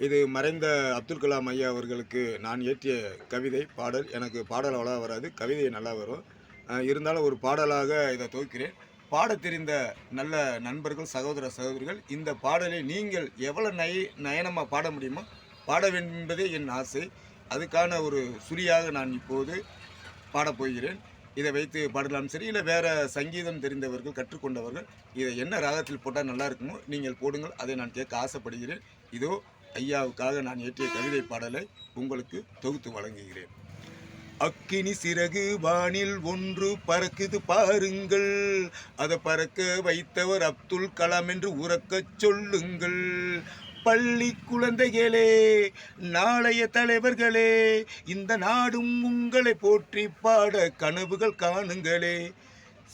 இது மறைந்த அப்துல் கலாம் ஐயா அவர்களுக்கு நான் இயற்றிய கவிதை, பாடல். எனக்கு பாடல் அவ்வளவா வராது. கவிதை நல்லா வரும். இருந்தாலும் ஒரு பாடலாக இதை தொகுக்கிறேன். பாடத் தெரிந்த நல்ல நண்பர்கள், சகோதர சகோதரிகள், இந்த பாடலை நீங்கள் எவ்வளோ நயனமா பாட முடியுமோ பாட வேண்டும் என்பதே என் ஆசை. அதுக்கான ஒரு சுழியாக நான் இப்போது பாடப் போகிறேன். இதை வைத்து பாடலாம் சரி, இல்லை வேறு சங்கீதம் தெரிந்தவர்கள், கற்றுக்கொண்டவர்கள் இதை என்ன ராகத்தில் போட்டால் நல்லா இருக்குமோ நீங்கள் போடுங்கள். அதை நான் கேட்க ஆசைப்படுகிறேன். இதோ ஐயாவுக்காக நான் இயற்றிய கவிதை பாடலை உங்களுக்கு தொகுத்து வழங்குகிறேன். அக்கினி சிறகு வானில் ஒன்று பறக்குது பாருங்கள், அதை பறக்க வைத்தவர் அப்துல் கலாம் என்று உறக்கச் சொல்லுங்கள். பள்ளி குழந்தைகளே, நாளைய தலைவர்களே, இந்த நாடும் உங்களை போற்றி பாட கனவுகள் காணுங்களே.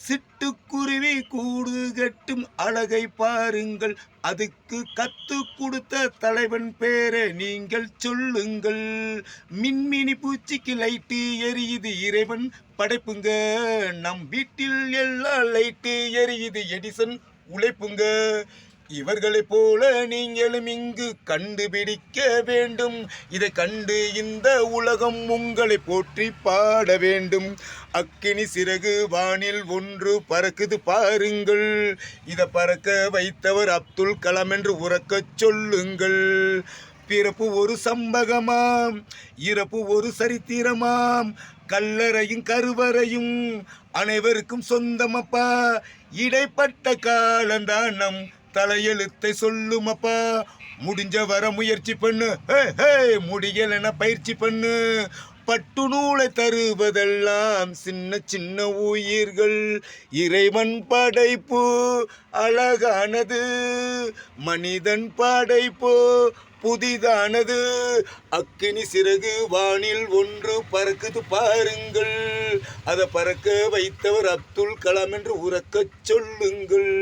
சிட்டுக்குருவி கூடு கட்டும் அழகை பாருங்கள், அதுக்கு கத்து கொடுத்த தலைவன் பேரை நீங்கள் சொல்லுங்கள். மின்மினி பூச்சிக்கு லைட்டு எரியுது இறைவன் படைப்புங்க, நம் வீட்டில் எல்லா லைட்டு எரியுது எடிசன் உழைப்புங்க. இவர்களைப் போல நீங்களும் இங்கு கண்டுபிடிக்க வேண்டும். இதை கண்டு இந்த உலகம் உங்களை போற்றி பாட வேண்டும். அக்கினி சிறகு வானில் ஒன்று பறக்குது பாருங்கள், இதை பறக்க வைத்தவர் அப்துல் கலாம் என்று உறக்கச் சொல்லுங்கள். பிறப்பு ஒரு சம்பகமாம், இறப்பு ஒரு சரித்திரமாம், கல்லறையும் கருவறையும் அனைவருக்கும் சொந்தமப்பா. இடைப்பட்ட காலந்தான் நம் தலையெழுத்தை சொல்லுமப்பா. முடிஞ்ச வர முயற்சி பண்ணு, முடியலன பயிற்சி பண்ணு. பட்டு நூலை தருவதெல்லாம் சின்ன சின்ன உயிர்கள். இறைவன் படைப்பு அழகானது, மனிதன் படைப்பு புதிதானது. அக்கினி சிறகு வானில் ஒன்று பறக்குது பாருங்கள், அதை பறக்க வைத்தவர் அப்துல் கலாம் என்று உறக்கச் சொல்லுங்கள்.